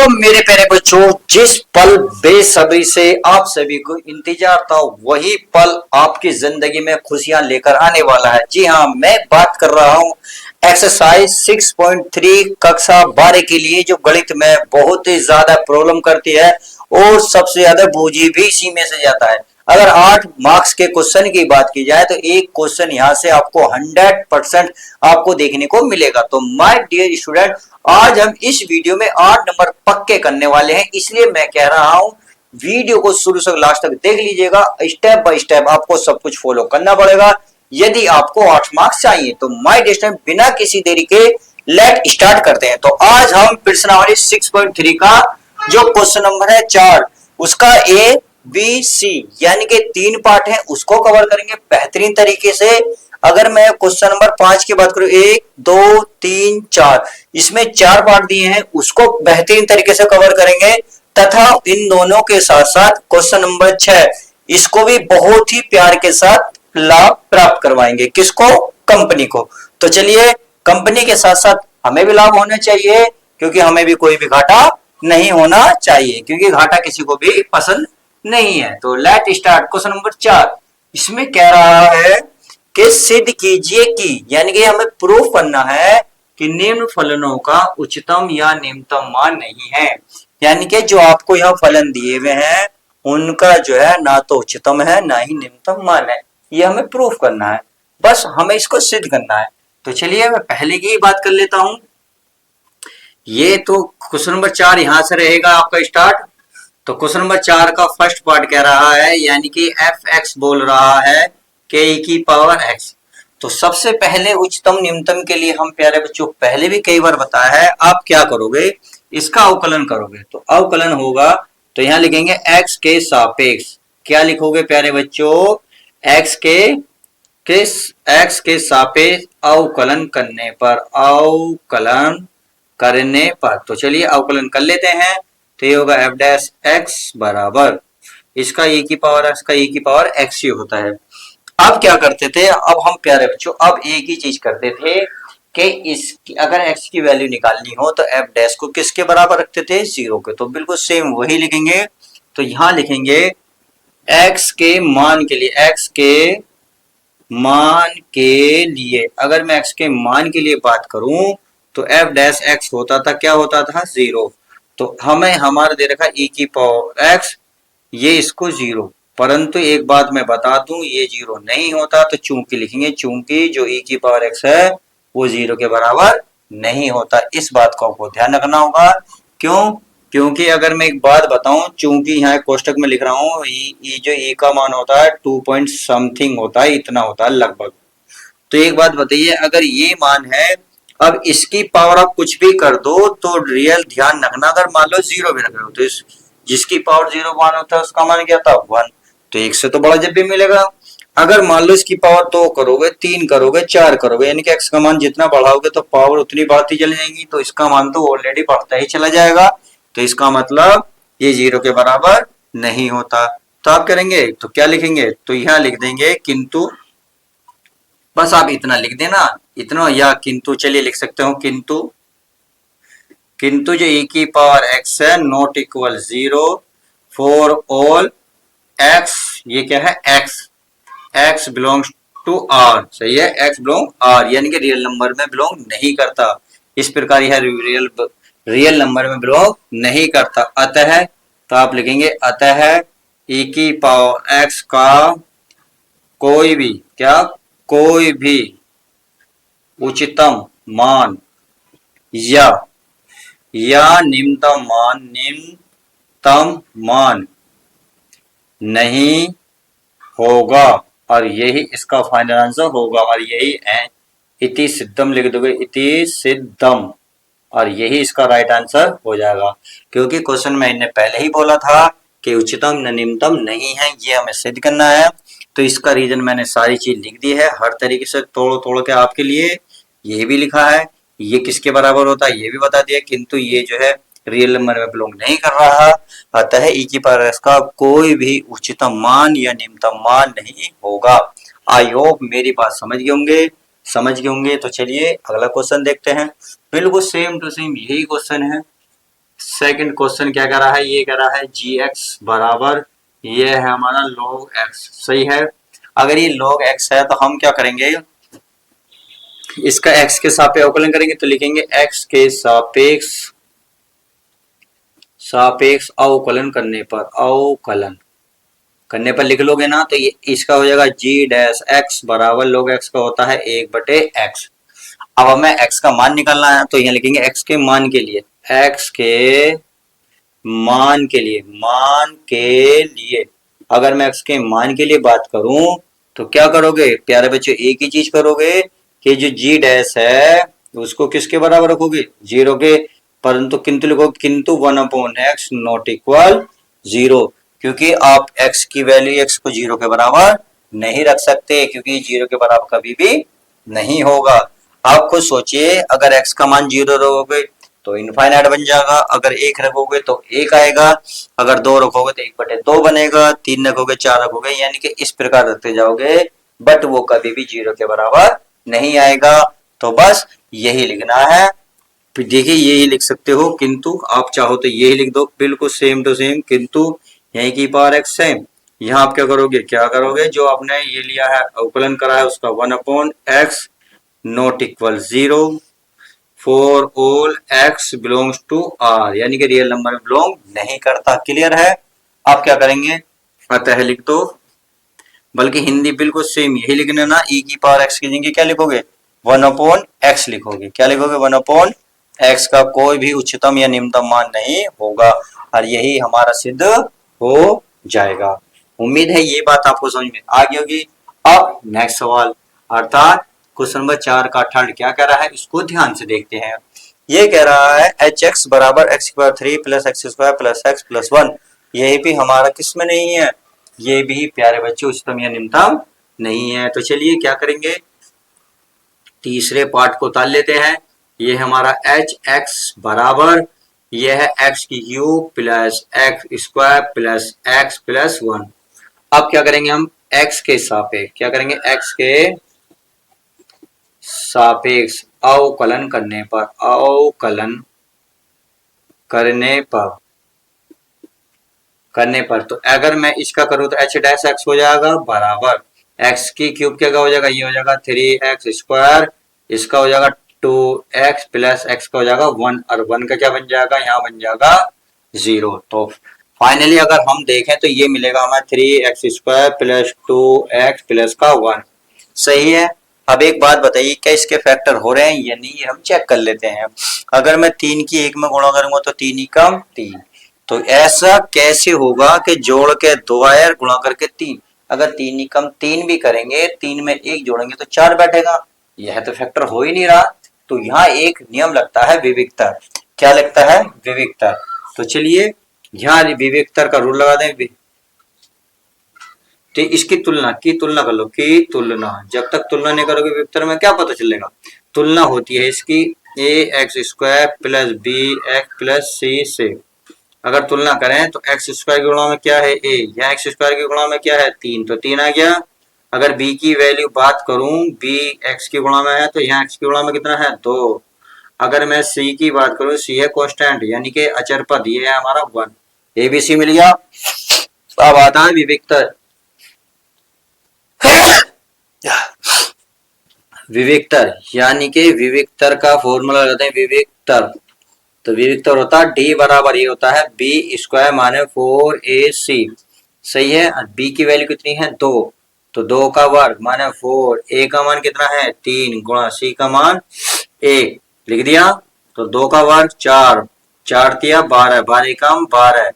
मेरे प्यारे बच्चों, जिस पल बेसब्री से आप सभी को इंतजार था वही पल आपकी जिंदगी में खुशियां लेकर आने वाला है। जी हाँ, मैं बात कर रहा हूँ एक्सरसाइज 6.3 कक्षा 12 के लिए, जो गणित में बहुत ही ज्यादा प्रॉब्लम करती है और सबसे ज्यादा बूझी भी इसी में से जाता है। अगर 8 मार्क्स के क्वेश्चन की बात की जाए तो एक क्वेश्चन यहाँ से आपको 100% आपको देखने को मिलेगा। तो माय डियर स्टूडेंट, आज हम इस वीडियो में 8 नंबर पक्के करने वाले हैं, इसलिए मैं कह रहा हूं वीडियो को शुरू से लास्ट तक देख लीजिएगा। स्टेप बाय स्टेप आपको सब कुछ फॉलो करना पड़ेगा यदि आपको 8 मार्क्स चाहिए। तो माय डियर स्टूडेंट, बिना किसी देरी के लेट स्टार्ट करते हैं। तो आज हम प्रश्नावली 6.3 का जो क्वेश्चन नंबर है 4, उसका ए बी सी यानी कि 3 पार्ट है, उसको कवर करेंगे बेहतरीन तरीके से। अगर मैं क्वेश्चन नंबर 5 की बात करूं, 1 2 3 4, इसमें 4 पार्ट दिए हैं, उसको बेहतरीन तरीके से कवर करेंगे। तथा इन दोनों के साथ साथ क्वेश्चन नंबर 6, इसको भी बहुत ही प्यार के साथ लाभ प्राप्त करवाएंगे। किसको? कंपनी को। तो चलिए, कंपनी के साथ साथ हमें भी लाभ होना चाहिए, क्योंकि हमें भी कोई भी घाटा नहीं होना चाहिए, क्योंकि घाटा किसी को भी पसंद नहीं है। तो लेट स्टार्ट क्वेश्चन नंबर 4। इसमें कह रहा है कि सिद्ध कीजिए कि, यानी कि हमें प्रूफ करना है कि निम्न फलनों का उच्चतम या निम्नतम मान नहीं है। यानी कि जो आपको यहाँ फलन दिए हुए हैं उनका जो है ना तो उच्चतम है ना ही निम्नतम मान है। ये हमें प्रूफ करना है, बस हमें इसको सिद्ध करना है। तो चलिए मैं पहले की ही बात कर लेता हूं। ये तो क्वेश्चन नंबर 4 यहां से रहेगा आपका स्टार्ट। तो क्वेश्चन नंबर 4 का फर्स्ट पार्ट कह रहा है, यानी कि एफ एक्स बोल रहा है के ई की पावर एक्स। तो सबसे पहले उच्चतम निम्नतम के लिए हम प्यारे बच्चों पहले भी कई बार बताया है, आप क्या करोगे, इसका अवकलन करोगे। तो अवकलन होगा, तो यहां लिखेंगे एक्स के सापेक्ष। क्या लिखोगे प्यारे बच्चों? एक्स के सापेक्ष अवकलन करने पर, अवकलन करने पर। तो चलिए अवकलन कर लेते हैं। तो ये होगा एफ डैश एक्स बराबर इसका e की पावर एक्स का e की पावर एक्स ही होता है। अब क्या करते थे, अब हम प्यारे बच्चों अब एक ही चीज करते थे कि इसकी अगर x की वैल्यू निकालनी हो तो f डैश को किसके बराबर रखते थे? 0 के। तो बिल्कुल सेम वही लिखेंगे। तो यहां लिखेंगे x के मान के लिए, x के मान के लिए अगर मैं x के मान के लिए बात करूं तो f डैश x होता था, क्या होता था? 0। तो हमें हमारा दे रखा e की पावर x, ये इसको 0। परंतु एक बात मैं बता दूं, ये 0 नहीं होता, तो चूंकि लिखेंगे, चूंकि जो e की पावर x है वो 0 के बराबर नहीं होता। इस बात को आपको ध्यान रखना होगा। क्यों? क्योंकि अगर मैं एक बात बताऊं, चूंकि यहाँ कोष्टक में लिख रहा हूं, जो e का मान होता है 2 पॉइंट समथिंग होता है, इतना होता है लगभग। तो एक बात बताइए, अगर ये मान है, अब इसकी पावर आप कुछ भी कर दो तो रियल ध्यान रखना, अगर मान लो 0 भी रख रहे हो तो जिसकी पावर 0 मान होता है उसका मान क्या था? 1। तो 1 से तो बड़ा जब भी मिलेगा। अगर मान लो इसकी पावर 2 करोगे, 3 करोगे, 4 करोगे, यानी कि x का मान जितना बढ़ाओगे तो पावर उतनी बढ़ती चली जाएगी, तो इसका मान तो ऑलरेडी बढ़ता ही चला जाएगा। तो इसका मतलब ये 0 के बराबर नहीं होता। तो आप करेंगे तो क्या लिखेंगे? तो यहां लिख देंगे किंतु, बस आप इतना लिख देना, इतना, या किंतु चलिए लिख सकते हो किंतु, किंतु जो e की पावर x है not equal 0 for all x, ये क्या है? x बिलोंग्स टू r, सही है, x बिलोंग r, यानी कि रियल नंबर में बिलोंग नहीं करता। इस प्रकार यह रियल नंबर में बिलोंग नहीं करता। अतः, तो आप लिखेंगे अतः e की पावर x का कोई भी, क्या? कोई भी उच्चतम मान या निम्नतम मान नहीं होगा, और यही इसका फाइनल आंसर होगा। और यही है, इति सिद्धम लिख दोगे, इति सिद्धम, और यही इसका राइट आंसर हो जाएगा। क्योंकि क्वेश्चन में इन्हें पहले ही बोला था कि उच्चतम न निम्नतम नहीं है, ये हमें सिद्ध करना है। तो इसका रीजन मैंने सारी चीज लिख दी है, हर तरीके से तोड़ के आपके लिए। ये भी लिखा है, ये किसके बराबर होता है ये भी बता दिया, किंतु ये जो है रियल नंबर में बिलोंग नहीं कर रहा। अतः e की पावर x का कोई भी उच्चतम मान या निम्नतम मान नहीं होगा। आई होप मेरी बात समझ गए होंगे। तो चलिए अगला क्वेश्चन देखते हैं। बिल्कुल सेम टू सेम यही क्वेश्चन है। सेकंड क्वेश्चन क्या कह रहा है, ये कह रहा है जी एक्स बराबर, ये है हमारा log x, सही है। अगर ये log x है तो हम क्या करेंगे, इसका x के सापेक्ष अवकलन करेंगे, तो लिखेंगे x के सापेक्ष सापेक्ष अवकलन करने पर लिख लोगे ना, तो ये इसका हो जाएगा g डैश x बराबर log x का होता है 1/x। अब हमें x का मान निकालना है, तो यहाँ लिखेंगे x के मान के लिए, x के मान के लिए अगर मैं x के मान के लिए बात करूं तो क्या करोगे प्यारे बच्चों, एक ही चीज करोगे कि जो g डैश है उसको किसके बराबर रखोगे, 0 के, परंतु किंतु लिखोगे किंतु 1/x नॉट इक्वल 0, क्योंकि आप x की वैल्यू x को 0 के बराबर नहीं रख सकते, क्योंकि 0 के बराबर कभी भी नहीं होगा। आप खुद सोचिए, अगर x का मान 0 रखोगे तो इनफाइनाइट बन जाएगा, अगर 1 रखोगे तो 1 आएगा, अगर 2 रखोगे तो 1/2 बनेगा, 3 रखोगे 4 रखोगे, यानी कि इस प्रकार रखते जाओगे, बट वो कभी भी 0 के बराबर नहीं आएगा। तो बस यही लिखना है। देखिए यही लिख सकते हो, किंतु आप चाहो तो यही लिख दो, बिल्कुल सेम टू सेम, किंतु यही की पावर x सेम। यहाँ आप क्या करोगे, जो आपने ये लिया है अवकलन करा है उसका 1/x not equal 0 for all x belongs to r, यानी कि रियल नंबर में बिलोंग नहीं करता। क्लियर है। आप क्या करेंगे, अतः लिख दो, बल्कि हिंदी बिल्कुल सेम यही लिखना ना, e की पावर x की जगह क्या लिखोगे 1/x लिखोगे, क्या लिखोगे 1/x का कोई भी उच्चतम या निम्नतम मान नहीं होगा, और यही हमारा सिद्ध हो जाएगा। उम्मीद है ये बात आपको समझ में आ गई होगी। अब नेक्स्ट सवाल, अर्थात क्वेश्चन नंबर 4 का थर्ड क्या कह रहा है, इसको ध्यान से देखते हैं। ये कह रहा है एच एक्स बराबर x² 3 + x² + x + 1, यही भी हमारा किसमें नहीं है, ये भी प्यारे बच्चों उच्चतम या निम्नतम नहीं है। तो चलिए क्या करेंगे, तीसरे पार्ट को ताल लेते हैं। ये हमारा एच एक्स बराबर, यह है x³ + x² + x + 1। अब क्या करेंगे हम, x के सापेक्ष क्या करेंगे, x के सापेक्ष अवकलन करने पर तो अगर मैं इसका करूं तो h डैश x हो जाएगा बराबर x की क्यूब क्या हो जाएगा, ये हो जाएगा 3x², इसका हो जाएगा 2x + x का हो जाएगा 1, और 1 का क्या बन जाएगा, यहाँ बन जाएगा 0। तो फाइनली अगर हम देखें तो ये मिलेगा हमें 3x² + 2x + का 1, सही है। अब एक बात बताइए, क्या इसके फैक्टर हो रहे हैं या नहीं, ये हम चेक कर लेते हैं। अगर मैं 3 की 1 में गुणा करूंगा तो 3 ही कम 3, तो ऐसा कैसे होगा कि जोड़ के 2 आया गुणा करके 3, अगर 3 ही कम 3 भी करेंगे, 3 में 1 जोड़ेंगे तो 4 बैठेगा, यह तो फैक्टर हो ही नहीं रहा। तो यहाँ एक नियम लगता है विविक्तर, क्या लगता है विविक्तर। तो चलिए यहाँ विविक्तर का रूल लगा दें, तो इसकी तुलना कर लो, की तुलना, जब तक तुलना नहीं करोगे विविक्तर में क्या पता चलेगा, तुलना होती है इसकी ax² + bx + c से। अगर तुलना करें तो x² की गुणा में क्या है a, या x² की गुणा में क्या है 3, तो 3 आ गया। अगर b की वैल्यू बात करूं, b x की गुणा में है तो यहाँ x की गुणा में कितना है 2। अगर मैं c की बात करूं, c है कांस्टेंट यानी कि अचर पद, ये है हमारा 1, abc मिल गया। अब आता है विविक्तर। विविक्तर यानी कि विविक्तर का फॉर्मूला लगाते हैं विविक्तर, तो विविक्तर होता है d बराबर ये होता है b² माने 4ac, सही है। b की वैल्यू कितनी है 2, तो 2 का वर्ग माने 4, a का मान कितना है 3 गुणा c का मान 1, लिख दिया। तो 2 का वर्ग 4, 4 तिया 12, 12 कम 12।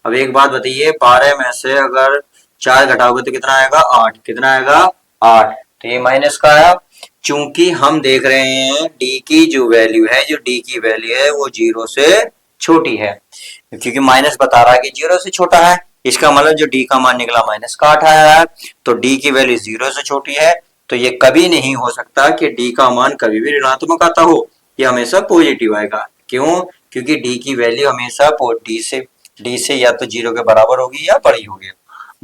अब एक बात बताइए, 12 में से अगर 4 घटाओगे तो कितना आएगा 8, कितना आएगा 8, तो ये माइनस का आया। चूंकि हम देख रहे हैं d की जो वैल्यू है, वो 0 से छोटी है, क्योंकि माइनस बता रहा है कि 0 से छोटा है, इसका मतलब जो d का मान निकला माइनस का 8 आया है, तो d की वैल्यू 0 से छोटी है, तो ये कभी नहीं हो सकता कि d का मान कभी भी ऋणात्मक आता हो, ये हमेशा पॉजिटिव आएगा। क्यों, क्योंकि d की वैल्यू हमेशा d से या तो 0 के बराबर होगी या बड़ी होगी,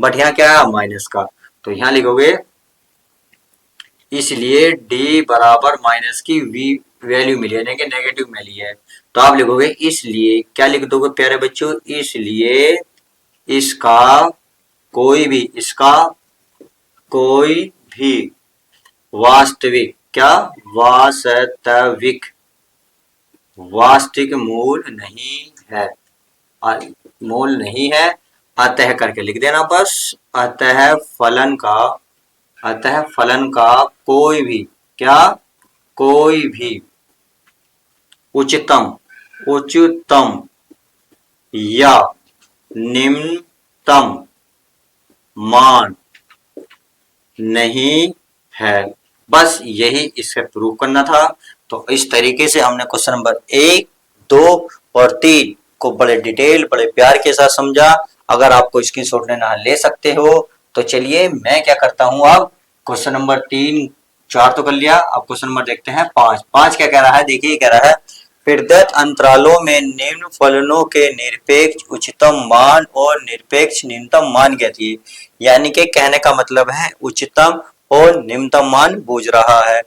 बट यहाँ क्या है माइनस का, तो यहाँ लिखोगे इसलिए डी बराबर माइनस की वी वैल्यू मिली, यानी कि नेगेटिव मिली है। तो आप लिखोगे इसलिए, क्या लिख दोगे प्यारे बच्चों, इसलिए इसका इसका कोई भी वास्तविक, क्या वास्तविक वास्तविक मूल नहीं है, मूल नहीं है। अतः करके लिख देना बस। अतः फलन का कोई भी, क्या कोई भी उच्चतम या निम्नतम मान नहीं है। बस यही इससे प्रूव करना था। तो इस तरीके से हमने क्वेश्चन नंबर 1, 2 और 3 को बड़े डिटेल, बड़े प्यार के साथ समझा। अगर आपको स्क्रीनशॉट लेना ले सकते हो। तो चलिए मैं क्या करता हूं, अब क्वेश्चन नंबर 3, 4 तो कर लिया, अब क्वेश्चन नंबर देखते हैं 5। 5 क्या कह रहा है, देखिए कह रहा है प्रदत्त अंतरालों में निम्न फलनों के निरपेक्ष उच्चतम मान और निरपेक्ष निम्नतम मान ज्ञात। यानी कि कहने का मतलब है उच्चतम और निम्नतम मान बूझ रहा है।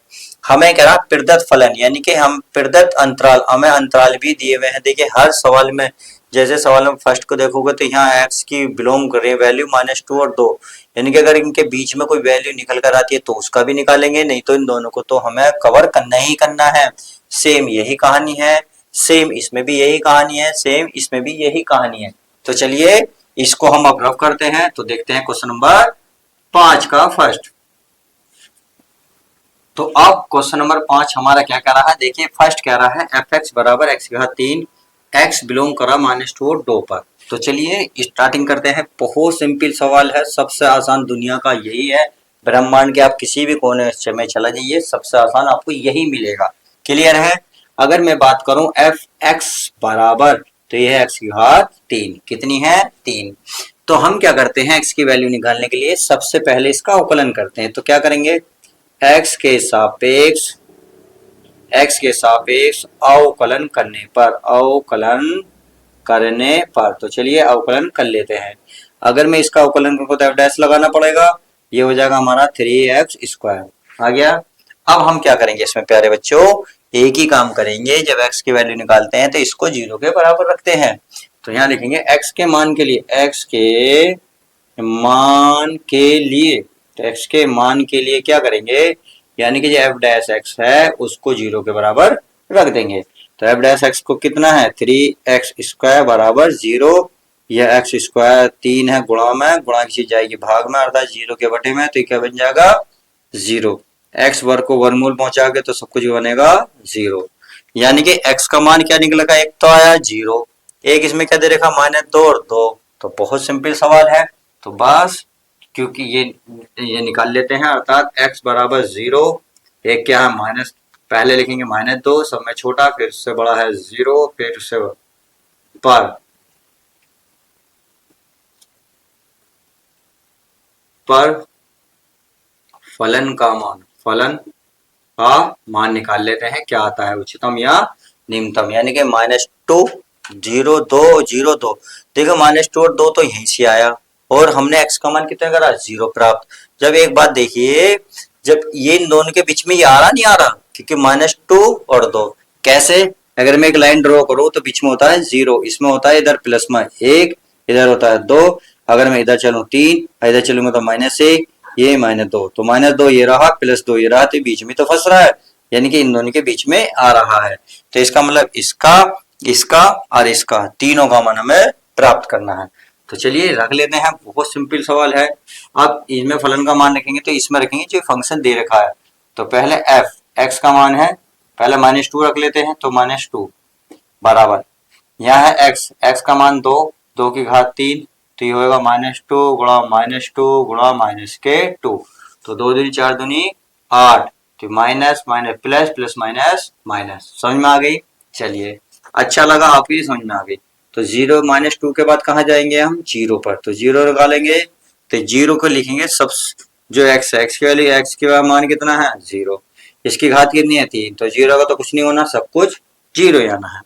हमें कह रहा प्रदत्त फलन, यानी कि हम प्रदत्त अंतराल, हमें अंतराल भी दिए हुए हैं। देखिए हर सवाल में, जैसे सवाल में फर्स्ट को देखोगे तो यहाँ x की बिलोंग कर रही है वैल्यू -2 और 2, यानी कि अगर इनके बीच में कोई वैल्यू निकल कर आती है तो उसका भी निकालेंगे, नहीं तो इन दोनों को तो हमें कवर करना ही करना है। सेम यही कहानी है, सेम इसमें भी यही कहानी है, सेम इसमें भी यही कहानी है। तो चलिए इसको हम अब रफ करते हैं। तो देखते हैं क्वेश्चन नंबर 5 का फर्स्ट। तो अब क्वेश्चन नंबर 5 हमारा क्या कह रहा है, देखिए फर्स्ट कह रहा है f(x) बराबर x की घात 3, x बिलोंग करा -2 और 2 पर। तो चलिए स्टार्टिंग करते हैं। बहुत सिंपल सवाल है, सबसे आसान दुनिया का यही है। ब्रह्मांड के आप किसी भी कोने में चला जाइए, सबसे आसान आपको यही मिलेगा। क्लियर है। अगर मैं बात करूं f(x) बराबर, तो यह है x की घात 3, कितनी है 3। तो हम क्या करते हैं, x की वैल्यू निकालने के लिए सबसे पहले इसका अवकलन करते हैं। तो क्या करेंगे, x के सापेक्ष अवकलन करने पर, तो चलिए अवकलन कर लेते हैं। अगर मैं इसका अवकलन करूँ तो f' लगाना पड़ेगा, ये हो जाएगा हमारा 3x² आ गया। अब हम क्या करेंगे इसमें प्यारे बच्चों, एक ही काम करेंगे। जब x की वैल्यू निकालते हैं तो इसको 0 के बराबर रखते हैं। तो यहाँ लिखेंगे x के मान के लिए, तो x के मान के लिए क्या करेंगे, यानी कि जो f' है उसको 0 के बराबर रख देंगे। तो f' को कितना है, 3x² बराबर 0। यह x² 3 है, गुणा में, गुणा की चीज जाएगी भाग में, अर्थात 0 के बटे में, तो क्या बन जाएगा 0। x वर्ग को वर्गमूल पहुंचाओगे तो सब कुछ बनेगा 0। यानी कि x का मान क्या निकलेगा, एक तो आया 0, एक इसमें क्या दे रखा -2 और 2। तो बहुत सिंपल सवाल है। तो बस क्योंकि ये निकाल लेते हैं, अर्थात x बराबर 0, एक क्या है माइनस, पहले लिखेंगे -2, सब में छोटा, फिर उससे बड़ा है 0, फिर उससे पर फलन का मान निकाल लेते हैं, क्या आता है उच्चतम या निम्नतम, यानी कि -2, 0, 2, 0, 2। देखो -2 और 2 तो यहीं से आया, और हमने x का मान कितना करा, 0 प्राप्त। जब एक बात देखिए, जब ये इन दोनों के बीच में ये आ रहा नहीं आ रहा, क्योंकि -2 और 2 कैसे, अगर मैं एक लाइन ड्रॉ करूं तो बीच में होता है 0, इसमें होता है इधर प्लस में 1, इधर होता है 2, अगर मैं इधर चलूं 3, इधर चलूंगा तो -1, ये -2, तो -2 ये रहा, +2 ये रहा, तो बीच में तो फंस रहा है, यानी कि इन दोनों के बीच में आ रहा है। तो इसका मतलब इसका और इसका तीनों का मान हमें प्राप्त करना है। तो चलिए रख लेते हैं, बहुत सिंपल सवाल है। अब इसमें फलन का मान रखेंगे तो इसमें रखेंगे जो फंक्शन दे रखा है। तो पहले f, x का मान है, पहले -2 रख लेते हैं, तो -2 बराबर, यहाँ है x का मान 2, 2 की घात 3, तो ये होगा -2 गुणा -2 गुणा -2, तो 2 दूनी 4 दूनी 8, तो minus minus plus plus minus minus, समझ में आ गई। चलिए अच्छा लगा, आपकी समझ में आ गई। तो 0 -2 के बाद कहाँ जाएंगे हम, 0 पर, तो 0 लगा लेंगे, तो 0 को लिखेंगे सब, जो x के वैल्यू, x के मान कितना है 0, इसकी घात कितनी है 3, तो 0 का तो कुछ नहीं होना, सब कुछ 0 आना है।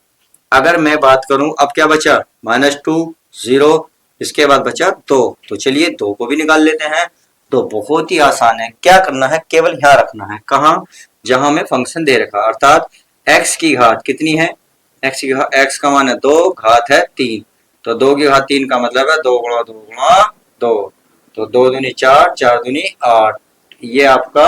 अगर मैं बात करूं, अब क्या बचा, -2, 0, इसके बाद बचा 2, तो चलिए 2 को भी निकाल लेते हैं। तो बहुत ही आसान है, क्या करना है, केवल यहाँ रखना है, कहाँ, जहां हमें फंक्शन दे रखा, अर्थात x की घात कितनी है, x का मान है 2, घात है 3, तो 2 की घात 3 का मतलब है 2 गुणा 2 गुणा 2, तो 2 दूनी 4, 4 दूनी 8, ये आपका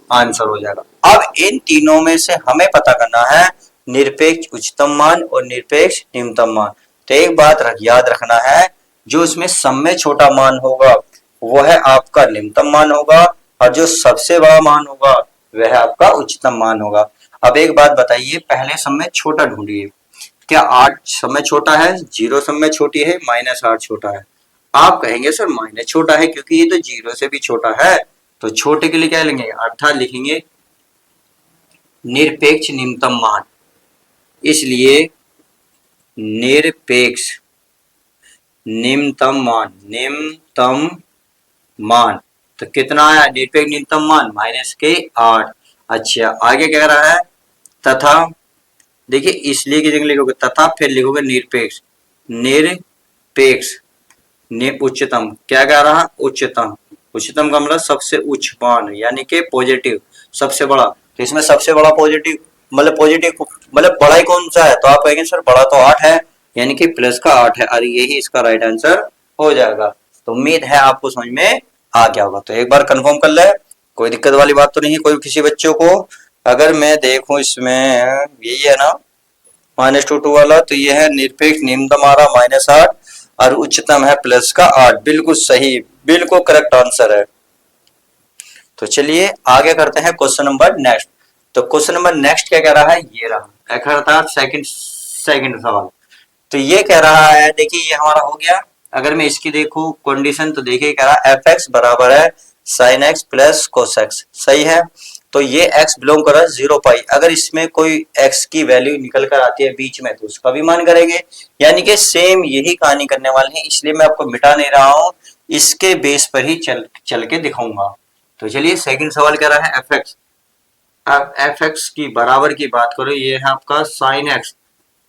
आंसर हो जाएगा। अब इन तीनों में से हमें पता करना है निरपेक्ष उच्चतम मान और निरपेक्ष निम्नतम मान। तो एक बात याद रखना है, जो इसमें सम में छोटा मान होगा वो है आपका निम्नतम मान होगा, और जो सबसे बड़ा मान होगा वह आपका उच्चतम मान होगा। अब एक बात बताइए, पहले सम में छोटा ढूंढिए, क्या 8 सम में छोटा है, 0 सम में छोटी है, -8 छोटा है। आप कहेंगे सर माइनस छोटा है क्योंकि ये तो 0 से भी छोटा है, तो छोटे के लिए क्या लेंगे, अर्थात लिखेंगे निरपेक्ष निम्नतम मान, इसलिए निरपेक्ष निम्नतम मान तो कितना आया, निरपेक्ष निम्नतम मान -8। अच्छा आगे क्या कह रहा है, तथा, देखिए इसलिए की जगह लिखोगे तथा, फिर लिखोगे निरपेक्ष, निरपेक्ष उच्चतम, क्या कह रहा है, उच्चतम, उच्चतम का मतलब सबसे उच्च मान, यानी कि पॉजिटिव, सबसे बड़ा, तो इसमें सबसे बड़ा पॉजिटिव मतलब बड़ा ही कौन सा है, तो आप कहेंगे सर बड़ा तो 8 है, यानी कि प्लस का 8 है, और यही इसका राइट आंसर हो जाएगा। तो उम्मीद है आपको समझ में आ गया होगा, तो एक बार कंफर्म कर ले, कोई दिक्कत वाली बात तो नहीं है कोई किसी बच्चों को। अगर मैं देखूं इसमें यही है ना -2 वाला, तो ये है निरपेक्ष निम्नतम आ रहा -8 और उच्चतम है प्लस का 8, बिल्कुल सही, बिल्कुल करेक्ट आंसर है। तो चलिए आगे करते हैं क्वेश्चन नंबर नेक्स्ट। तो क्वेश्चन नंबर नेक्स्ट क्या कह रहा है, ये रहा अर्थात सेकंड सवाल। तो ये कह रहा है, देखिए ये हमारा हो गया, अगर मैं इसकी देखूं कंडीशन, तो देखिए कह रहा है f(x) बराबर है sin x plus cos x, सही है। तो ये x बिलोंग कर रहा है 0 पाई, अगर इसमें कोई x की वैल्यू निकल कर आती है बीच में तो उसका भी मान करेंगे, यानी कि सेम यही कहानी करने वाले हैं, इसलिए मैं आपको मिटा नहीं रहा हूं, इसके बेस पर ही चल के दिखाऊंगा। तो चलिए सेकंड सवाल कह रहा है f(x), अब f(x) की बराबर की बात करो, ये है आपका sin x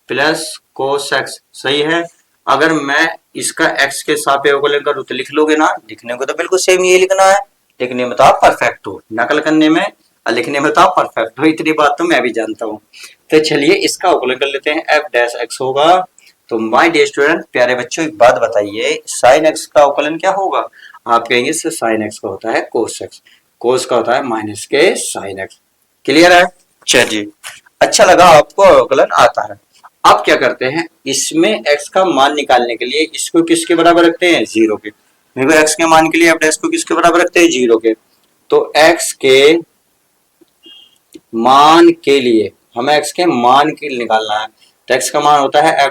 plus cos x, सही है। अगर मैं इसका x के सापेक्ष अवकलन करूं तो लिख लोगे ना, लिखने को तो बिल्कुल सेम ये लिखना है, लिखने में तो आप परफेक्ट हो, नकल करने में और लिखने में तो आप परफेक्ट हो, इतनी बात तो मैं भी जानता हूं। तो चलिए इसका अवकलन कर लेते हैं, f(x) होगा, तो माय डियर स्टूडेंट प्यारे बच्चों एक बात बताइए, sin x का अवकलन क्या होगा, आप कहेंगे sin x का होता है cos x, cos का होता है माइनस के sin x, क्लियर है। चलिए अच्छा लगा आपको अवकलन आता है। अब क्या करते हैं, इसमें x का मान निकालने के लिए इसको किसके बराबर रखते हैं, 0 के, देखो x के मान के लिए f' को किसके बराबर रखते हैं, 0 के, तो x के मान के लिए हमें x के मान के लिए निकालना है, तो x का मान होता है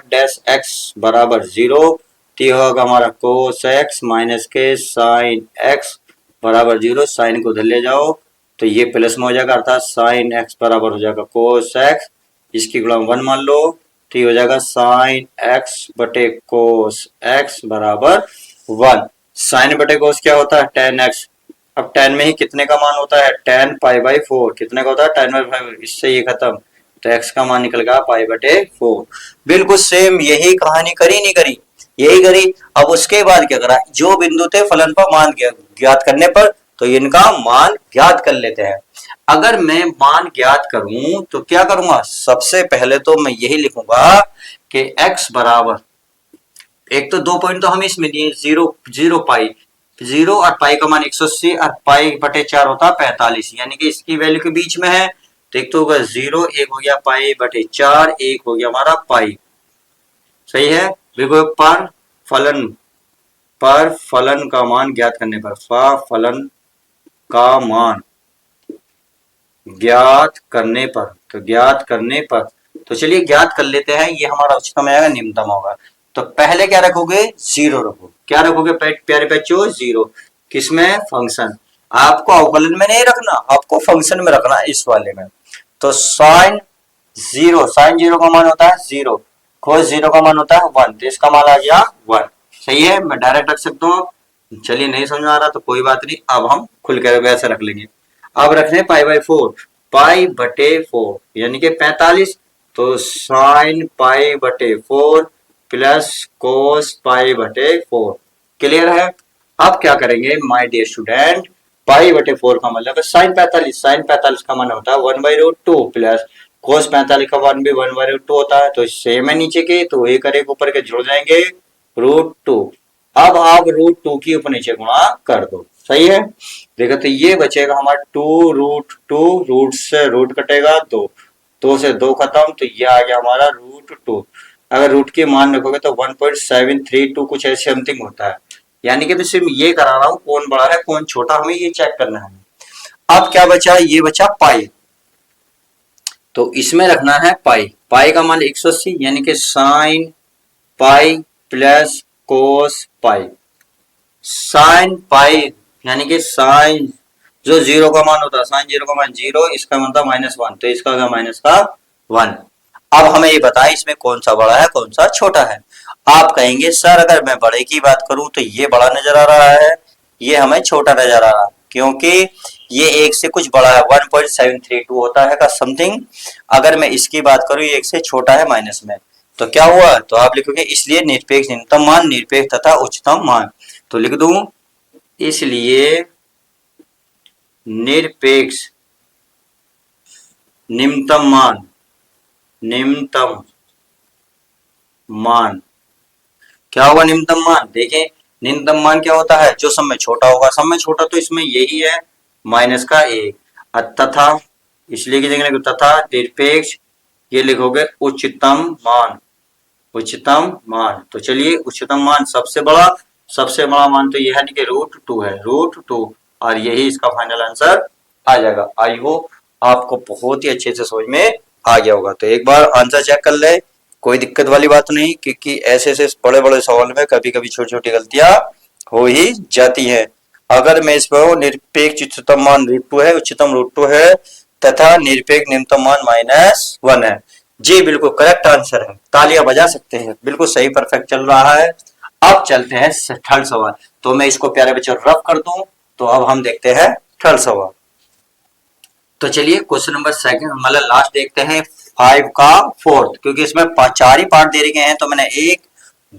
f' बराबर 0, तो ये होगा हमारा cos x माइनस के sin x बराबर 0, साइन को उधर ले जाओ तो ये प्लस में हो जाएगा, अर्थात sin x बराबर हो जाएगा cos x, इसकी गुणा 1 मान लो, तो ये हो जाएगा sin x बटे cos x बराबर 1। sin बटे cos क्या होता है, tan x, अब tan में ही कितने का मान होता है, tan π/4, कितने का होता है, tan π/4, इससे ये खत्म, तो x का मान निकल गया π/4, बिल्कुल सेम यही कहानी करी नहीं करी, यही करी। अब उसके बाद क्या करा, जो बिंदु थे फलन पर मान ज्ञात करने पर, तो इनका मान ज्ञात कर लेते हैं। अगर मैं मान ज्ञात करूं तो क्या करूंगा, सबसे पहले तो मैं यही लिखूंगा कि x बराबर, एक तो 2 पॉइंट तो हम इसमें दिए, 0 पाई, 0 और पाई का मान 180 और π/4 होता है 45, यानी कि इसकी वैल्यू के बीच में है, तो एक तो होगा 0, एक हो गया π/4, एक हो गया हमारा पाई, सही है। देखो पर फलन का मान ज्ञात करने पर, फलन का मान ज्ञात करने पर, तो ज्ञात करने पर, तो चलिए ज्ञात कर लेते हैं, ये हमारा उच्चतम आएगा निम्नतम होगा, तो पहले क्या रखोगे, 0 रखो, क्या रखोगे प्यारे बच्चों, 0, किसमें, फंक्शन, आपको अवकलन में नहीं रखना, आपको फंक्शन में रखना है इस वाले में। तो sin 0 का मान होता है 0, cos 0 का मान होता है 1, तो इसका मान आ गया 1, सही है, मैं डायरेक्ट रख सकता हूँ। चलिए नहीं समझ आ रहा तो कोई बात नहीं, अब हम खुलकर वैसे रख लेंगे। अब रख रहे π/4, π/4 यानी कि 45, तो sin π/4 प्लस cos π/4, क्लियर है। अब क्या करेंगे माय डियर स्टूडेंट, पाई बटे 4 का मतलब है साइन 45। साइन 45 का मान होता है 1/√2 प्लस कोस 45 का मान भी 1/√2 होता है। तो सेम है नीचे के, तो एक और एक ऊपर के जुड़ जाएंगे √2। अब आप √2 की ऊपर नीचे गुणा कर दो, सही है। देखो तो ये बचेगा हमारा 2√2, रूट से रूट कटेगा 2 से 2 खत्म, तो ये आ गया हमारा √2। अगर रूट के मान रखोगे तो 1.732 कुछ ऐसे समथिंग होता है। यानी कि मैं सिर्फ ये करा रहा हूं कौन बड़ा है कौन छोटा, हमें ये चेक करना है। अब क्या बचा, ये बचा पाई, तो इसमें रखना है पाई। पाई का मान 180 यानी कि साइन पाई प्लस कोस पाई। साइन पाई यानी कि साइन जो जीरो का मान होता है, साइन जीरो का मान जीरो, इसका मान था -1, तो इसका क्या माइनस का 1। अब हमें ये बताएं इसमें कौन सा बड़ा है कौन सा छोटा है। आप कहेंगे सर अगर मैं बड़े की बात करूं तो ये बड़ा नजर आ रहा है, ये हमें छोटा नजर आ रहा है, क्योंकि ये एक से कुछ बड़ा है, 1.732 होता है का समथिंग। अगर मैं इसकी बात करूं ये एक से छोटा है माइनस में, तो क्या हुआ, तो आप लिखोगे इसलिए निरपेक्ष न्यूनतम मान निरपेक्ष तथा उच्चतम मान। तो लिख दूं इसलिए निरपेक्ष निम्नतम मान, निम्नतम मान क्या होगा, निम्नतम मान। देखें निम्नतम मान क्या होता है, जो सब में छोटा होगा, सब में छोटा तो इसमें यही है माइनस का 1, तथा इसलिए लिखेंगे तथा निरपेक्ष, ये लिखोगे उच्चतम मान, उच्चतम मान। तो चलिए उच्चतम मान सबसे बड़ा मान तो यह है कि √2 है, √2, और यही इसका फाइनल आंसर आ जाएगा। आई होप आपको बहुत ही अच्छे से समझ में आ गया होगा। तो एक बार आंसर चेक कर ले, कोई दिक्कत वाली बात नहीं, क्योंकि ऐसे ऐसे बड़े बड़े सवाल में कभी कभी छोटी छोटी गलतियां हो ही जाती है। अगर मैं इस पर निरपेक्ष उच्चतम मान √2 है, उच्चतम √2 है, तथा निरपेक्ष निम्नतम मान -1 है। जी बिल्कुल करेक्ट आंसर है, तालियां बजा सकते हैं, बिल्कुल सही परफेक्ट चल रहा है। अब चलते हैं थर्ड सवाल, तो मैं इसको प्यारे बच्चों रफ कर दूं, तो अब हम देखते हैं थर्ड सवाल। तो चलिए क्वेश्चन नंबर सेकंड मतलब लास्ट देखते हैं 5 का फोर्थ, क्योंकि इसमें 4 ही पार्ट दे रखे हैं, तो मैंने 1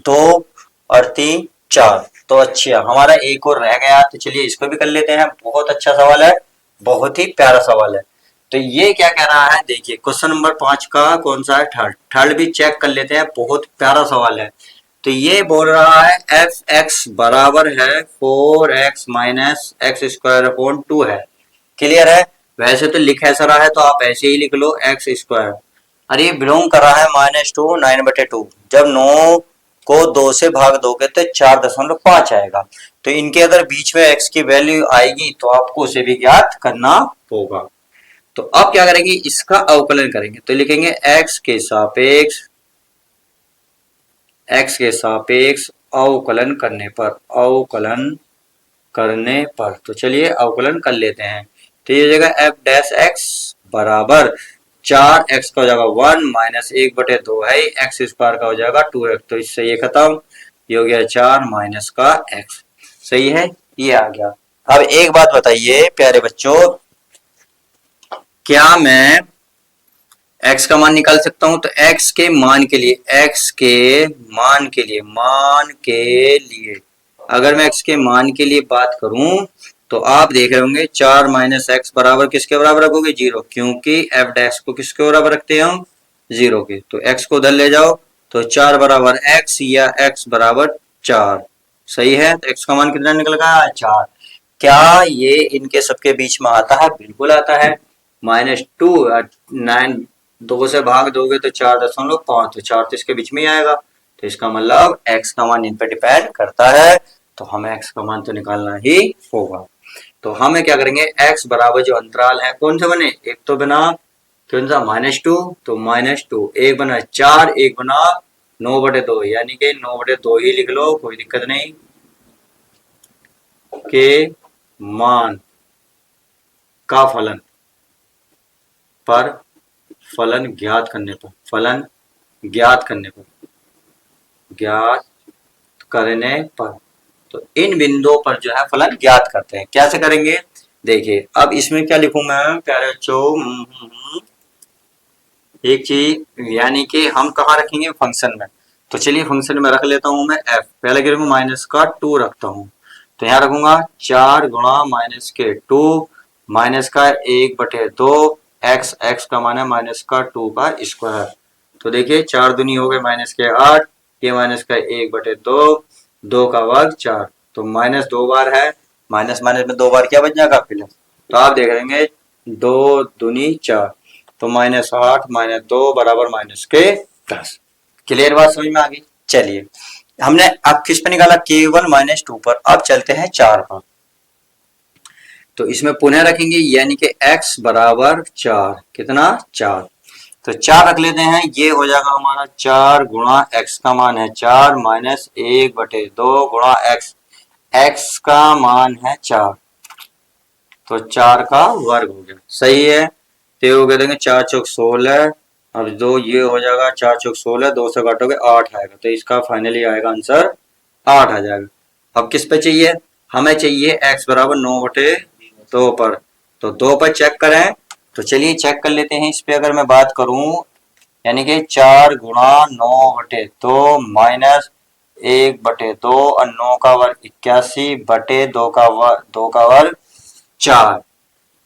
2 और 3 4, तो अच्छा हमारा एक और रह गया, तो चलिए इसको भी कर लेते हैं। बहुत अच्छा सवाल है, बहुत ही प्यारा सवाल है। तो ये क्या कह रहा है, देखिए क्वेश्चन नंबर 5 का कौन सा है, थर्ड भी चेक कर लेते हैं, बहुत प्यारा सवाल है। तो ये बोल रहा है एफ एक्स बराबर है 4x माइनस x² है। क्लियर है, वैसे तो लिख ऐसा रहा है तो आप ऐसे ही लिख लो x²। अरे ये बिलोंग कर रहा है -2 9/2, जब 9 को 2 से भाग दोगे तो 4.5 आएगा। तो इनके अगर बीच में x की वैल्यू आएगी तो आपको उसे भी ज्ञात करना होगा। तो अब क्या करेंगे, इसका अवकलन करेंगे, तो लिखेंगे x के सापेक्ष अवकलन करने पर, तो चलिए अवकलन कर लेते हैं। तो ये हो जाएगा f' बराबर 4x का हो जाएगा 1 माइनस 1/2 है, x² का हो जाएगा 2x, तो इससे ये खत्म, ये हो गया 4 माइनस का x, सही है, ये आ गया। अब एक बात बताइए प्यारे बच्चों, क्या मैं x का मान निकाल सकता हूं, तो x के मान के लिए अगर मैं x के मान के लिए बात करूं तो आप देख रहे होंगे 4 माइनस एक्स बराबर किसके बराबर रखोगे, 0, क्योंकि f' को किसके बराबर रखते हैं हम, 0 के। तो x को उधर ले जाओ, तो 4 बराबर x या x बराबर 4, सही है। तो x का मान कितना निकल गया, 4। क्या ये इनके सबके बीच में आता है, बिल्कुल आता है। -2 9 2 से भाग दोगे तो 4.5, तो 4 तो इसके बीच में ही आएगा, तो इसका मतलब x का मान इन पर डिपेंड करता है, तो हमें x का मान तो निकालना ही होगा। तो हमें क्या करेंगे, x बराबर जो अंतराल है कौन से बने, एक तो बना कौन सा -2, तो -2, एक बना 4, एक बना 9/2, यानी कि 9/2 ही लिख लो, कोई दिक्कत नहीं। के मान का फलन पर, फलन ज्ञात करने पर, तो इन बिंदुओं पर जो है फलन ज्ञात करते हैं। कैसे करेंगे, देखिए अब इसमें क्या लिखूं मैं प्यारे बच्चों, एक चीज, यानी कि हम कहाँ रखेंगे, फंक्शन में। तो चलिए फंक्शन में रख लेता हूं मैं f, पहले क्या रखूं, -2 रखता हूं। तो यहाँ रखूंगा 4 गुणा माइनस के 2 माइनस का 1/2 एक्स, एक्स का मान है माइनस का 2 का स्क्वायर। तो देखिए 4 दूनी हो गए माइनस के 8, ये माइनस का 1/2, 2 का वर्ग 4, तो माइनस 2 बार है, माइनस माइनस में 2 बार क्या बच जाएगा प्लस। तो आप देख लेंगे 2 दूनी 4, तो -8 -2 बराबर -10। क्लियर बात समझ में आ गई। चलिए हमने अब किस पे निकाला, केवल -2 पर। अब चलते हैं 4 पर। तो इसमें पुनः रखेंगे यानी कि x बराबर 4, कितना 4, तो 4 रख लेते हैं। ये हो जाएगा हमारा 4 गुणा x का मान है 4 माइनस 1/2 गुणा x, x का मान है 4, तो 4 का वर्ग हो गया, सही है। तो हो गया देंगे 4 चौक 16, अब 2 ये हो जाएगा 4 चौक 16, 2 से काटोगे 8 आएगा, तो इसका फाइनली आएगा आंसर 8 आ जाएगा। अब किस पे चाहिए, हमें चाहिए x बराबर 9/2 पर, तो 2 पर चेक करें। तो चलिए चेक कर लेते हैं। इस पे अगर मैं बात करूं यानी कि 4 गुणा 9/2 माइनस 1/2 और 9 का वर्ग 81/2 का वर्ग 2 का वर्ग 4,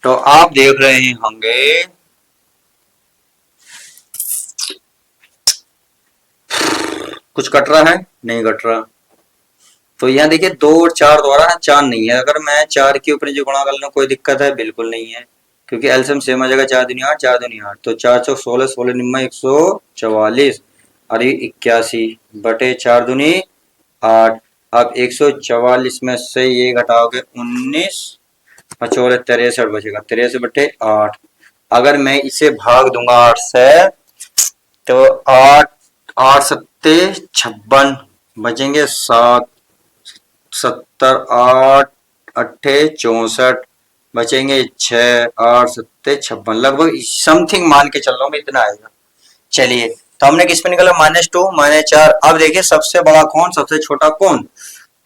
तो आप देख रहे होंगे कुछ कट रहा है, नहीं कट रहा। तो यहाँ देखिए 2 और 4 द्वारा 4 नहीं है, अगर मैं 4 के ऊपर जो गुणा कर लूं कोई दिक्कत है, बिल्कुल नहीं है, क्योंकि एलसीएम सेम आ जाएगा, 4 दूनी 8, 4 दूनी 8, तो 4 चौक 16, 16 निम्मा 144 और ये 81/4 दूनी 8। अब 144 में से ये घटाओगे 19 और 63 बचेगा, 63/8। अगर मैं इसे भाग दूंगा 8 से, तो 8 8 सत्ते 56 बचेंगे 7, 70 8 अट्ठे 64 बचेंगे 6, 8 7 56, लगभग समथिंग मान के चल रहा हूँ इतना आएगा। चलिए तो हमने किस पे निकाला, -2 -4। अब देखिए सबसे बड़ा कौन, सबसे छोटा कौन,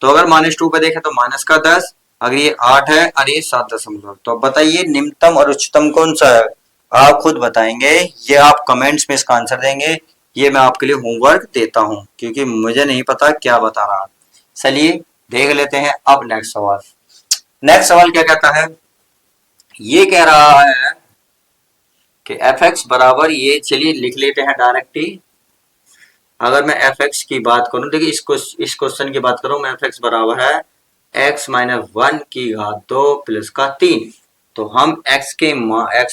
तो अगर -2 पे देखें तो माइनस का 10, अगर ये 8 है और ये 7 तो बताइए निम्नतम और उच्चतम कौन सा है, आप खुद बताएंगे, ये आप कमेंट्स में इसका आंसर देंगे। ये मैं आपके लिए होमवर्क देता हूं क्योंकि मुझे नहीं पता क्या बता रहा। चलिए देख लेते हैं अब नेक्स्ट सवाल। नेक्स्ट सवाल क्या कहता है, ये कह रहा है कि fx बराबर, ये चलिए लिख लेते हैं डायरेक्ट ही। अगर मैं fx की बात करूं, देखिए इस क्वेश्चन की बात करूं मैं, fx बराबर है x माइनस 1 की घात 2 प्लस का 3, तो हम x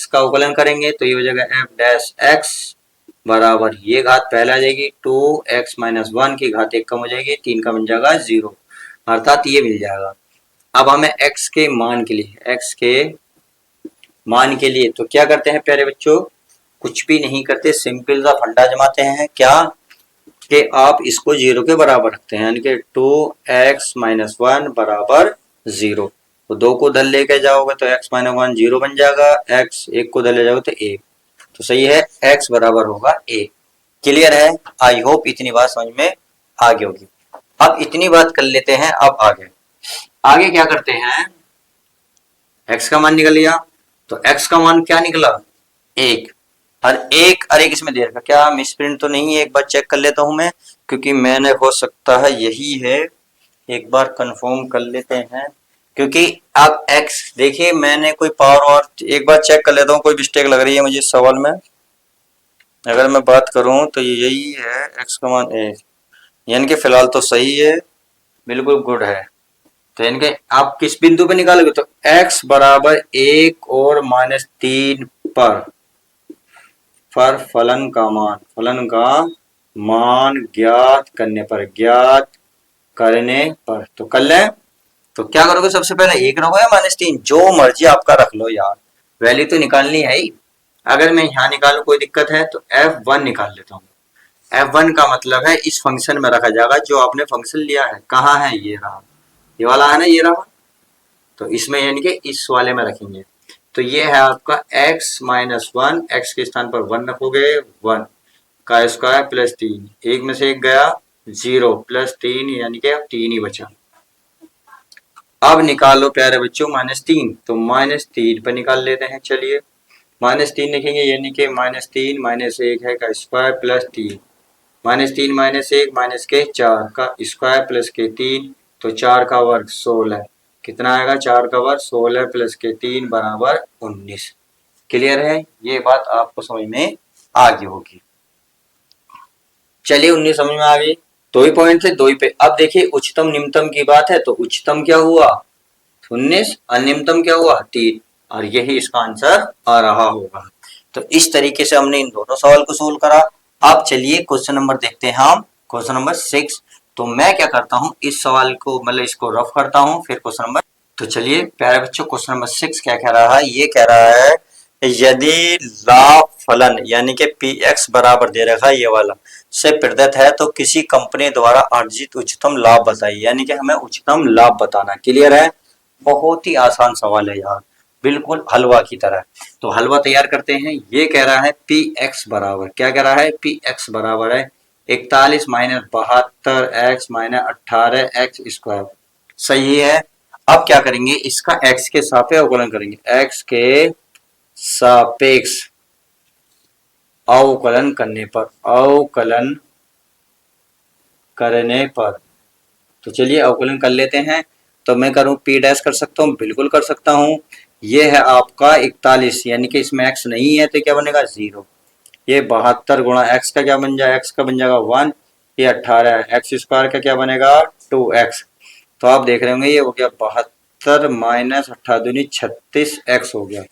का उकलन करेंगे, तो ये हो जाएगा f डैश x बराबर, ये घात पहले आ जाएगी 2x माइनस 1 की घात 1 कम हो जाएगी, 3 का बन जाएगा 0, अर्थात ये मिल जाएगा। अब हमें x के मान के लिए तो क्या करते हैं प्यारे बच्चों, कुछ भी नहीं करते, सिंपल सा फंडा जमाते हैं, क्या कि आप इसको 0 के बराबर रखते हैं, यानी कि 2x माइनस 1 बराबर 0, तो 2 को उधर लेके जाओगे तो x माइनस 1 0 बन जाएगा, x 1 को उधर ले जाओगे तो 1, तो सही है x बराबर होगा 1। क्लियर है, आई होप इतनी बात समझ में आ गई होगी। अब इतनी बात कर लेते हैं, अब आगे क्या करते हैं, x का मान निकल लिया, तो x का मान क्या निकला 1, और एक इसमें दे रखा, क्या मिसप्रिंट तो नहीं है, एक बार चेक कर लेता हूं मैं, क्योंकि मैंने, हो सकता है यही है, एक बार कंफर्म कर लेते हैं, क्योंकि अब x देखिए मैंने कोई पावर और एक बार चेक कर लेता हूँ, कोई मिस्टेक लग रही है मुझे इस सवाल में। अगर मैं बात करूं तो यही है x का मान 1, यानी कि फिलहाल तो सही है, बिल्कुल गुड है। तो यानी कि आप किस बिंदु पे निकालोगे, तो x बराबर 1 और -3 पर फलन का मान ज्ञात करने पर, तो कर लें, तो क्या करोगे, सबसे पहले 1 रखो या -3, जो मर्जी आपका रख लो यार, वैल्यू तो निकालनी है ही। अगर मैं यहाँ निकालू कोई दिक्कत है तो f1 निकाल लेता हूँ। f1 का मतलब है इस फंक्शन में रखा जाएगा जो आपने फंक्शन लिया है, कहाँ है, ये रहा, ये वाला है ना, ये रहा, तो इसमें यानी कि इस वाले में रखेंगे, तो ये है आपका x माइनस 1, x के स्थान पर 1 रखोगे, 1 का स्क्वायर प्लस 3, एक में से एक गया 0 प्लस 3 यानी कि अब 3 ही बचा। अब निकालो प्यारे बच्चों -3, तो -3 पर निकाल लेते हैं। चलिए -3 लिखेंगे, यानी कि -3 -1 है का स्क्वायर प्लस 3, -3 -1 -के 4 का स्क्वायर प्लस के 3 तो 4 का वर्ग 16, कितना आएगा 4 का वर्ग 16 प्लस के 3 बराबर 19। क्लियर है, ये बात आपको समझ में आ गई होगी। चलिए 19 समझ में आ गई, दो ही पॉइंट थे, दो ही पे। अब देखिए उच्चतम निम्नतम की बात है, तो उच्चतम क्या हुआ 19 और निम्नतम क्या हुआ 3, और यही इसका आंसर आ रहा होगा। तो इस तरीके से हमने इन दोनों सवाल को सोल्व करा। अब चलिए क्वेश्चन नंबर देखते हैं हम, क्वेश्चन नंबर 6। तो मैं क्या करता हूँ, इस सवाल को मतलब इसको रफ करता हूँ, फिर क्वेश्चन नंबर। तो चलिए प्यारे बच्चों, क्वेश्चन नंबर 6 क्या कह रहा है, ये कह रहा है यदि लाभ फलन यानी कि पी एक्स बराबर दे रखा है ये वाला से प्रदत्त है तो किसी कंपनी द्वारा अर्जित उच्चतम लाभ बताइए, यानी कि हमें उच्चतम लाभ बताना। क्लियर है, बहुत ही आसान सवाल है यार, बिल्कुल हलवा की तरह। तो हलवा तैयार करते हैं। ये कह रहा है पी एक्स बराबर, क्या कह रहा है, पी एक्स बराबर है 41 minus 72 x minus 18 x square. सही है। अब क्या करेंगे, इसका एक्स के सापेक्ष अवकलन करेंगे, एक्स के सापेक्ष अवकलन करने पर, अवकलन करने पर, तो चलिए अवकलन कर लेते हैं। तो मैं करूं पी डैश कर सकता हूं, बिल्कुल कर सकता हूं। ये है आपका 41, यानी कि इसमें एक्स नहीं है तो क्या बनेगा 0। ये 72 गुणा एक्स का क्या बन जाएगा, एक्स का बन जाएगा 1। ये 18 है, एक्स स्क्वायर का क्या बनेगा 2x। तो आप देख रहे होंगे ये हो गया 72 माइनस 18 दूनी 36 एक्स हो गया।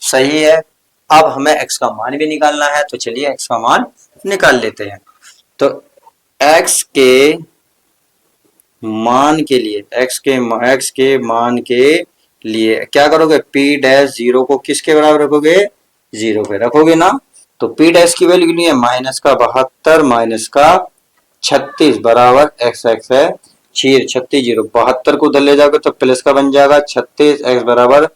सही है। अब हमें x का मान भी निकालना है, तो चलिए x का मान निकाल लेते हैं। तो x के मान के लिए, x के मान के लिए क्या करोगे, p डैश 0 को किसके बराबर रखोगे, 0 पे रखोगे ना। तो p डैश की वैल्यू कितनी है, माइनस का 72 माइनस का 36 बराबर x x है 36 0, 72 को उधर ले जाओगे तो प्लस का बन जाएगा 36 x बराबर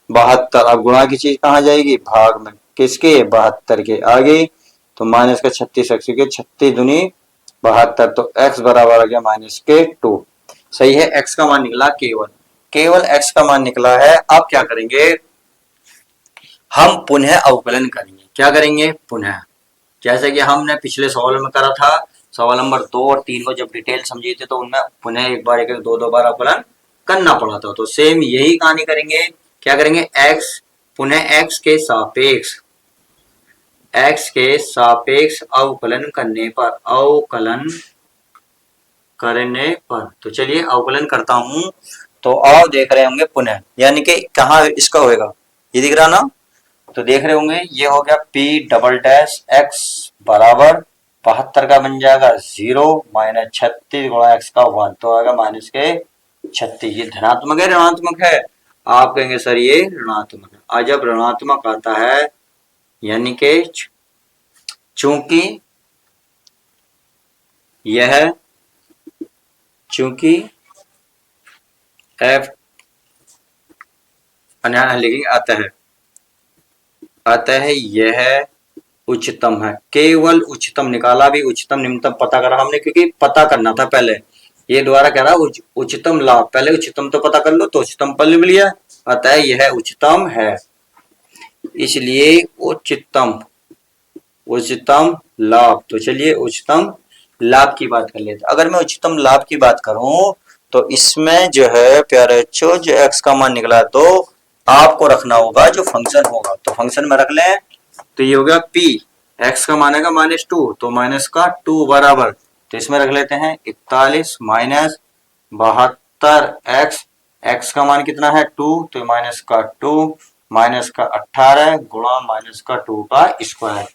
72। अब गुणा की चीज कहाँ जाएगी, भाग में, किसके 72 के आगे। तो माइनस का 36 एक्स के 36 दूनी 72, तो x बराबर आ गया माइनस के 2। सही है, x का मान निकला केवल, केवल x का मान निकला है। अब क्या करेंगे, हम पुनः अवकलन करेंगे। क्या करेंगे, पुनः, जैसे कि हमने पिछले सवाल में करा था, सवाल नंबर 2 और 3 को जब डिटेल समझे थे तो उनमें पुनः एक बार दो बार अवकलन करना पड़ा था। तो सेम यही कहानी करेंगे। क्या करेंगे, x पुनः x के सापेक्ष, x के सापेक्ष अवकलन करने पर, अवकलन करने पर। तो चलिए अवकलन करता हूं। तो आप देख रहे होंगे पुनः, यानी कि कहाँ इसका होएगा, ये दिख रहा ना। तो देख रहे होंगे ये हो गया p डबल डैश x बराबर 72 का बन जाएगा 0 माइनस 36 गुणा x का 1, तो आएगा माइनस के 36। ये धनात्मक है ऋणात्मक है, आप कहेंगे सर ये ऋणात्मक है। आज जब ऋणात्मक आता है, यानी कि चूंकि यह, चूंकि f लिखेंगे आता है यह उच्चतम है, केवल उच्चतम निकाला, भी उच्चतम निम्नतम पता करा हमने, क्योंकि पता करना था पहले। ये द्वारा कह रहा उच्चतम लाभ, पहले उच्चतम तो पता कर लो, तो उच्चतम पल मिल लिया, अतः यह उच्चतम है, इसलिए उच्चतम, उच्चतम लाभ। तो चलिए उच्चतम लाभ की बात कर लेते। अगर मैं उच्चतम लाभ की बात करूं तो इसमें जो है प्यारे बच्चों, जो x का मान निकला तो आपको रखना होगा जो फंक्शन होगा, तो फंक्शन में रख लें। तो ये हो गया p, x का मान है -2, तो माइनस का 2 बराबर, तो इसमें रख लेते हैं 41 माइनस 72 x का मान कितना है 2, तो माइनस का 2 माइनस का 18 गुणा माइनस का 2 का स्क्वायर।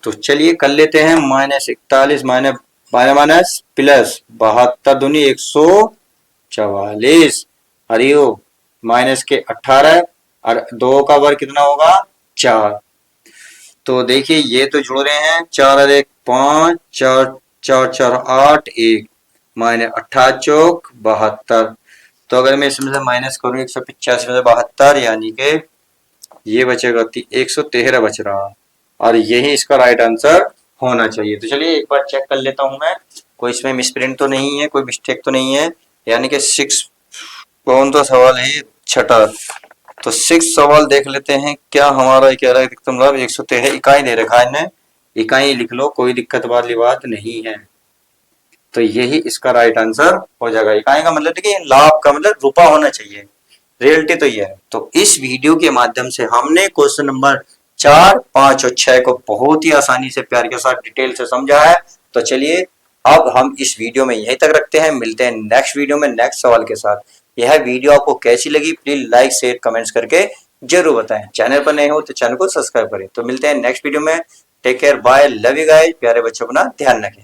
तो चलिए कर लेते हैं, -41 माइनस माइनस प्लस 72 दूनी 144, हरियो माइनस के 18 और 2 का वर्ग कितना होगा 4। तो देखिए ये तो जुड़ रहे हैं, 4 और 1 5, 4 4 4 8, 1 माइनस 18 चौक 72। तो अगर मैं इसमें से माइनस करूँ 185 में से 72, यानी कि ये बचेगा 113 बच रहा, और यही इसका राइट आंसर होना चाहिए। तो चलिए एक बार चेक कर लेता हूं मैं, कोई इसमें मिसप्रिंट तो नहीं है, कोई मिस्टेक तो नहीं है। यानी कि 6 कौन सा सवाल है, छठा। तो 6 सवाल देख लेते हैं, क्या हमारा कह रहा है अधिकतम लाभ 113 इकाई दे रखा है, इकाई लिख लो, कोई दिक्कत वाली बात नहीं है। तो यही इसका राइट आंसर हो जाएगा। इकाई का मतलब देखिए, लाभ का मतलब रुपया होना चाहिए, रियलिटी तो ये है। तो इस वीडियो के माध्यम से हमने क्वेश्चन नंबर 4, 5 और 6 को बहुत ही आसानी से प्यार के साथ डिटेल से समझा है। तो चलिए अब हम इस वीडियो में यहीं तक रखते हैं, मिलते हैं नेक्स्ट वीडियो में नेक्स्ट सवाल के साथ। यह वीडियो आपको कैसी लगी प्लीज लाइक शेयर कमेंट्स करके जरूर बताएं। चैनल पर नए हो तो चैनल को सब्सक्राइब करें। तो मिलते हैं नेक्स्ट वीडियो में। Take care, bye, love you guys. प्यारे बच्चों अपना ध्यान रखें।